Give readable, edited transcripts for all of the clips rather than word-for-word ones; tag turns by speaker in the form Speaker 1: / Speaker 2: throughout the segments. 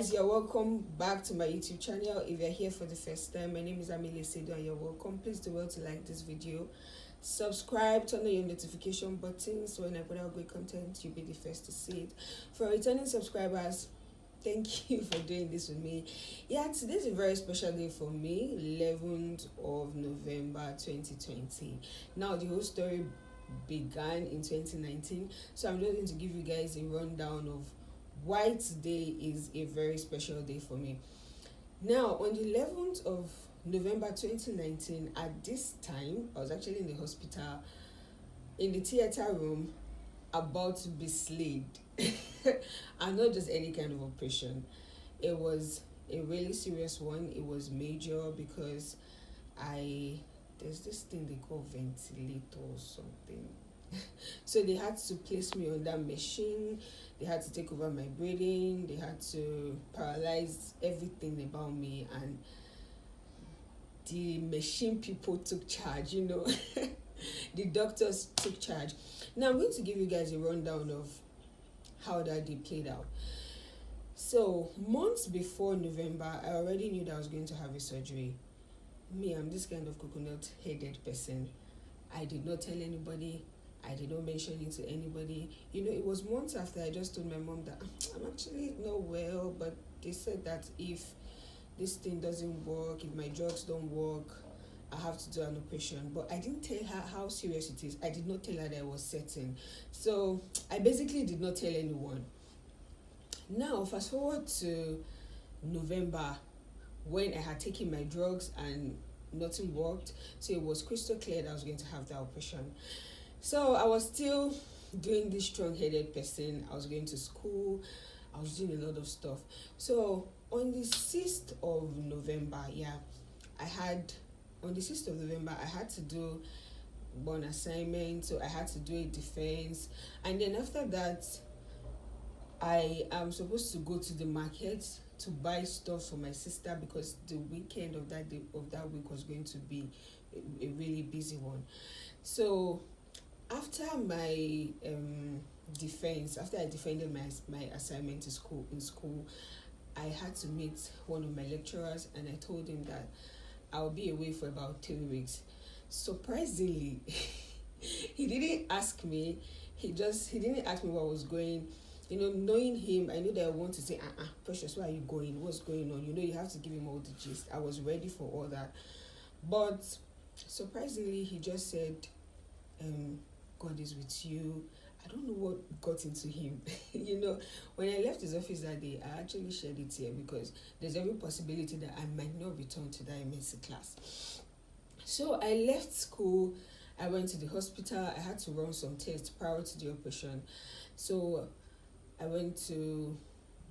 Speaker 1: guys, you're welcome back to my YouTube channel. If you're here for the first time, my name is Amele and you're welcome. Please do well to like this video, subscribe, turn on your notification button so when I put out great content you'll be the first to see it. For returning subscribers, thank you for doing this with me. Yeah, today's a very special day for me, 11th of November 2020. Now the whole story began in 2019, so I'm just going to give you guys a rundown of why today is a very special day for me. Now, on the 11th of November 2019, at this time, I was actually in the hospital, in the theater room, about to be slayed. And not just any kind of operation. It was a really serious one. It was major because there's this thing they call ventilator or something. So they had to place me on that machine. They had to take over my breathing. They had to paralyze everything about me, and the machine people took charge, the doctors took charge. Now I'm going to give you guys a rundown of how that day played out. So months before November, I already knew that I was going to have a surgery. Me, I'm this kind of coconut-headed person. I did not tell anybody. I did not mention it to anybody. It was months after I just told my mom that I'm actually not well, but they said that if this thing doesn't work, if my drugs don't work, I have to do an operation. But I didn't tell her how serious it is. I did not tell her that I was certain. So I basically did not tell anyone. Now, fast forward to November, when I had taken my drugs and nothing worked. So it was crystal clear that I was going to have that operation. So I was still doing this strong-headed person. I was going to school. I was doing a lot of stuff. So on the 6th of November, I had to do one assignment. So I had to do a defense. And then after that, I am supposed to go to the market to buy stuff for my sister because the weekend of that week was going to be a really busy one. So after my defense, after I defended my assignment in school, I had to meet one of my lecturers, and I told him that I'll be away for about 3 weeks. Surprisingly, he didn't ask me. He didn't ask me what was going. Knowing him, I knew that I want to say, Precious, where are you going? What's going on? You have to give him all the gist. I was ready for all that. But surprisingly, he just said, God is with you. I don't know what got into him. When I left his office that day, I actually shared it here because there's every possibility that I might not return to that MSc class. So I left school. I went to the hospital. I had to run some tests prior to the operation. So I went to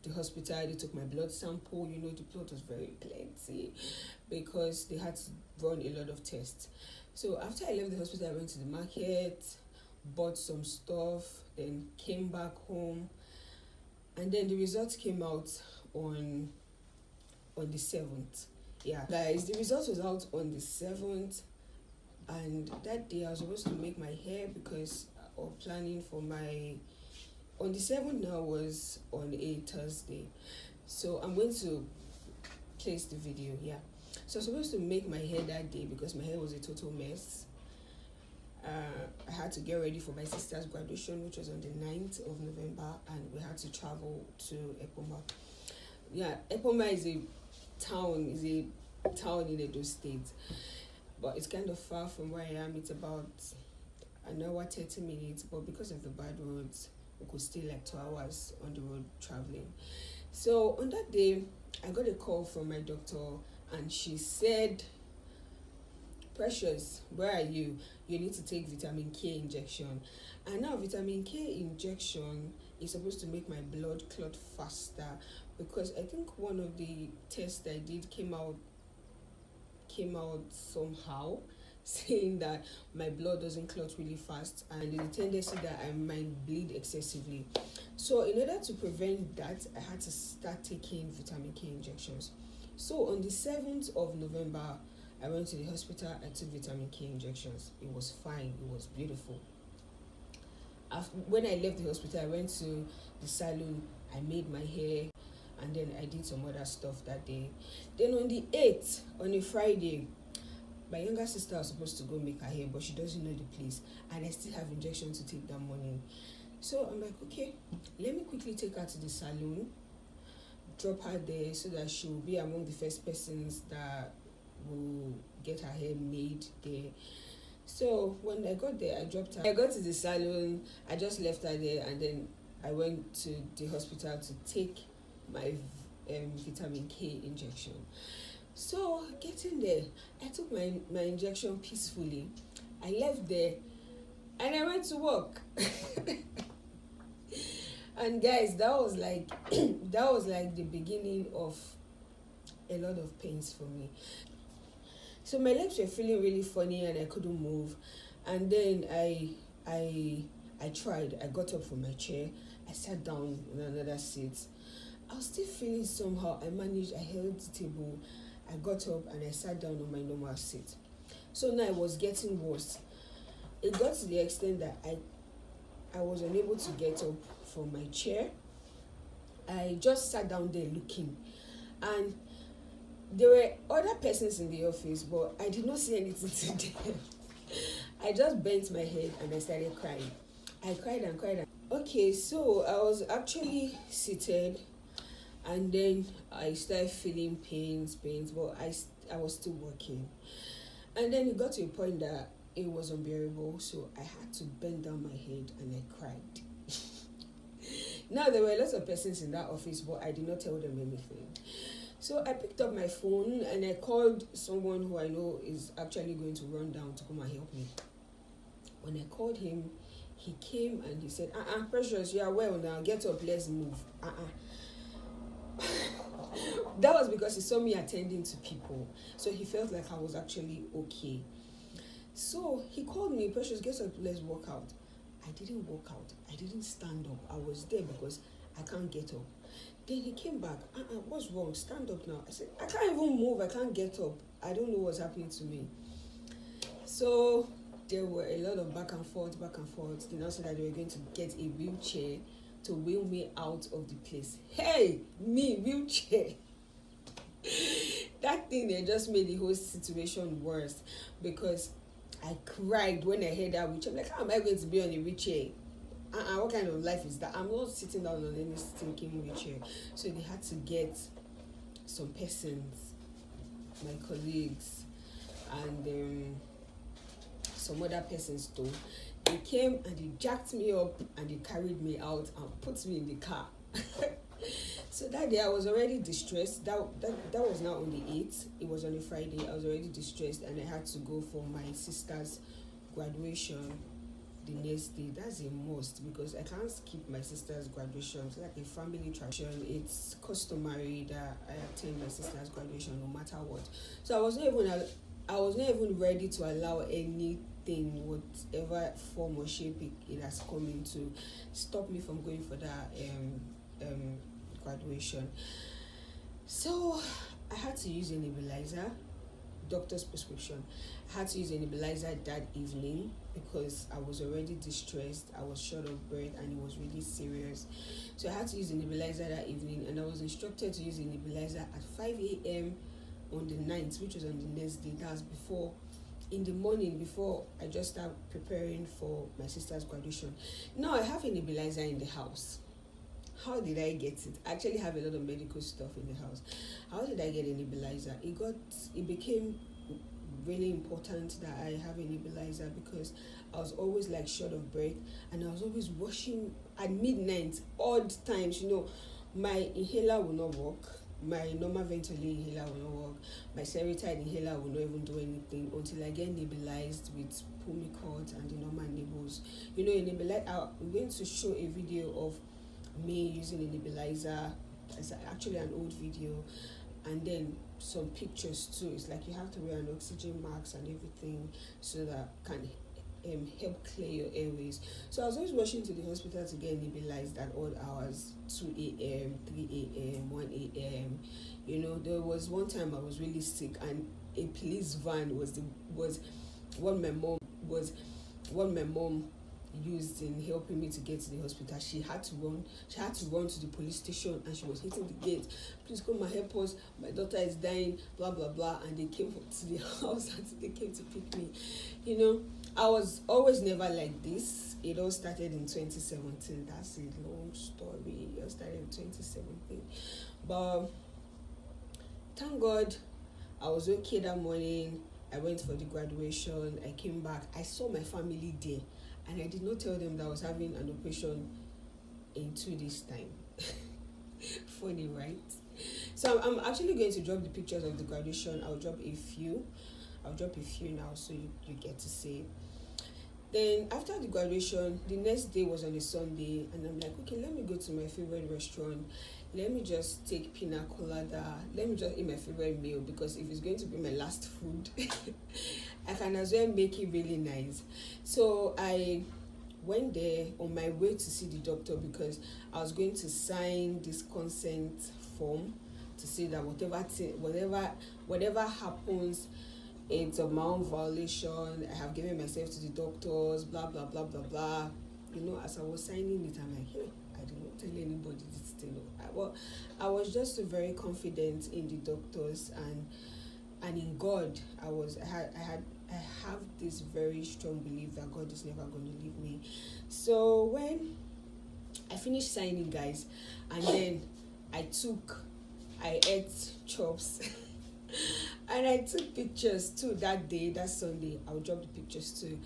Speaker 1: the hospital. They took my blood sample. The blood was very plenty because they had to run a lot of tests. So after I left the hospital, I went to the market, bought some stuff, then came back home, and then the results came out on the 7th. Guys, the result was out on the 7th, and that day I was supposed to make my hair because of planning for on the 7th now was on a Thursday. So I'm going to place the video. So I was supposed to make my hair that day because my hair was a total mess. I had to get ready for my sister's graduation, which was on the 9th of November, and we had to travel to Epoma. Epoma is a town in Edo State, but it's kind of far from where I am. It's about an hour 30 minutes, but because of the bad roads, we could stay like 2 hours on the road traveling. So on that day, I got a call from my doctor, and she said, Precious, where are you? You need to take vitamin K injection. And now vitamin K injection is supposed to make my blood clot faster because I think one of the tests I did came out somehow saying that my blood doesn't clot really fast and there's a tendency that I might bleed excessively. So in order to prevent that, I had to start taking vitamin K injections. So on the 7th of November, I went to the hospital. I took vitamin K injections. It was fine. It was beautiful. When I left the hospital, I went to the salon. I made my hair. and then I did some other stuff that day. Then on the 8th, on a Friday, my younger sister was supposed to go make her hair, but she doesn't know the place, and I still have injection to take that morning. So I'm like, okay, let me quickly take her to the salon, drop her there so that she will be among the first persons that will get her hair made there. So when I got there, I dropped her. I got to the salon, I just left her there, and then I went to the hospital to take my vitamin K injection. So getting there, I took my injection peacefully. I left there and I went to work. And guys, that was like the beginning of a lot of pains for me. So my legs were feeling really funny and I couldn't move. And then I tried. I got up from my chair. I sat down on another seat. I was still feeling somehow. I held the table. I got up and I sat down on my normal seat. So now it was getting worse. It got to the extent that I was unable to get up from my chair. I just sat down there looking. And there were other persons in the office, but I did not see anything to them. I just bent my head and I started crying. I cried and cried. Okay, so I was actually seated, and then I started feeling pains, but I was still working. And then it got to a point that it was unbearable, so I had to bend down my head and I cried. Now, there were lots of persons in that office, but I did not tell them anything. So I picked up my phone and I called someone who I know is actually going to run down to come and help me. When I called him, he came and he said, Precious, you are well now, get up, let's move. That was because he saw me attending to people. So he felt like I was actually okay. So he called me, Precious, get up, let's walk out. I didn't walk out. I didn't stand up. I was there because I can't get up. Then he came back. What's wrong? Stand up now. I said, I can't even move. I can't get up. I don't know what's happening to me. So there were a lot of back and forth. They now said that they were going to get a wheelchair to wheel me out of the place. Hey, me, wheelchair. That thing, they just made the whole situation worse because I cried when I heard that wheelchair. I'm like, how am I going to be on a wheelchair? What kind of life is that? I'm not sitting down on any stinking wheelchair. So they had to get some persons, my colleagues, and some other persons too. They came and they jacked me up and they carried me out and put me in the car. So that day I was already distressed. That was now on the 8th. It was on a Friday. I was already distressed and I had to go for my sister's graduation the next day. That's a must because I can't skip my sister's graduation. It's like a family tradition. It's customary that I attend my sister's graduation no matter what. So I was not even ready to allow anything, whatever form or shape it has come into, stop me from going for that graduation. So I had to use a nebulizer, doctor's prescription. I had to use a nebulizer that evening because I was already distressed. I was short of breath and it was really serious. So I had to use a nebulizer that evening, and I was instructed to use a nebulizer at 5 a.m. on the 9th, which was on the next day. That was in the morning before I just started preparing for my sister's graduation. Now I have a nebulizer in the house. How did I get it? I actually have a lot of medical stuff in the house. How did I get a nebulizer? It became really important that I have a nebulizer because I was always like short of breath, and I was always washing at midnight, odd times. My inhaler will not work. My normal ventilator inhaler will not work. My Seritide inhaler will not even do anything until I get nebulized with Pulmicort and the normal nibbles. A nebulizer. I'm going to show a video of me using a nebulizer. It's actually an old video, and then some pictures too. It's like you have to wear an oxygen mask and everything so that can help clear your airways. So I was always rushing to the hospital to get nebulized at odd hours, 2 a.m., 3 a.m., 1 a.m. There was one time I was really sick, and a police van was what my mom used in helping me to get to the hospital. She had to run to the police station, and she was hitting the gate. Please come and help us, my daughter is dying, blah blah blah. And they came to the house and they came to pick me. I was always never like this. It all started in 2017. That's a long story. It all started in 2017, but thank God I was okay that morning. I went for the graduation. I came back. I saw my family there, and I did not tell them that I was having an operation in 2 days' time. Funny, right? So I'm actually going to drop the pictures of the graduation. I'll drop a few now, so you get to see. Then after the graduation, the next day was on a Sunday, and I'm like, okay, let me go to my favorite restaurant. Let me just take pina colada. Let me just eat my favorite meal, because if it's going to be my last food, I can as well make it really nice. So I went there on my way to see the doctor, because I was going to sign this consent form to say that whatever happens, it's a mount violation. I have given myself to the doctors, blah blah blah blah blah. As I was signing it, I'm like, hey, I did not tell anybody this thing. I was just very confident in the doctors and in God. I have this very strong belief that God is never going to leave me. So when I finished signing, guys, and then I ate chops. And I took pictures too that day, that Sunday. I'll drop the pictures too.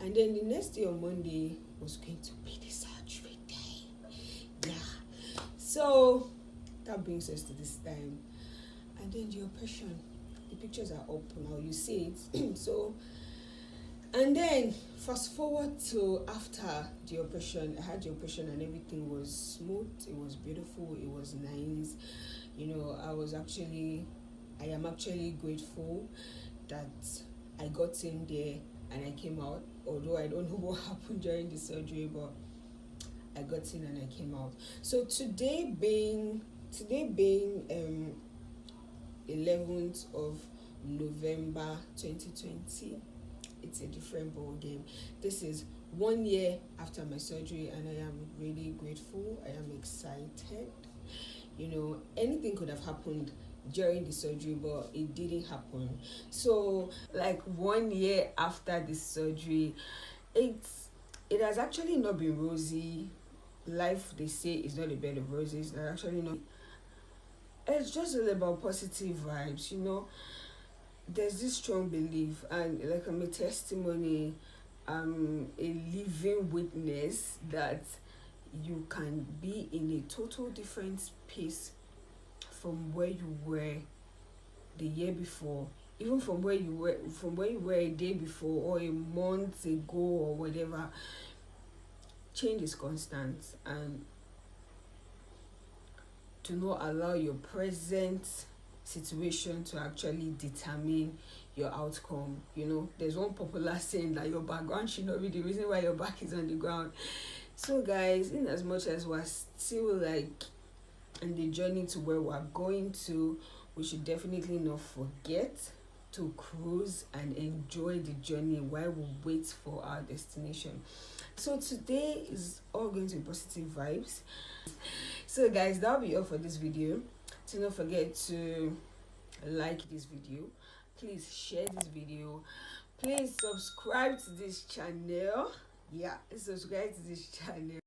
Speaker 1: And then the next day on Monday was going to be the surgery day. Yeah. So that brings us to this time. And then the operation. The pictures are up now. You see it. So, and then fast forward to after the operation. I had the operation and everything was smooth. It was beautiful. It was nice. I am actually grateful that I got in there and I came out. Although I don't know what happened during the surgery, but I got in and I came out. So today being 11th of November 2020, it's a different ball game. This is 1 year after my surgery, and I am really grateful. I am excited. Anything could have happened during the surgery, but it didn't happen. So 1 year after the surgery, it has actually not been rosy. Life, they say, is not a bed of roses. That's actually not. It's just all about positive vibes. There's this strong belief, and I'm a testimony, a living witness that you can be in a total different space from where you were the year before, even from where you were a day before or a month ago or whatever. Change is constant, and do not allow your present situation to actually determine your outcome. There's one popular saying that your background should not be the reason why your back is on the ground. So guys, in as much as we're still in the journey to where we're going to, we should definitely not forget to cruise and enjoy the journey while we wait for our destination. So today is all going to be positive vibes. So guys, that'll be all for this video. Do not forget to like this video. Please share this video. Please subscribe to this channel. Yeah, subscribe to this channel.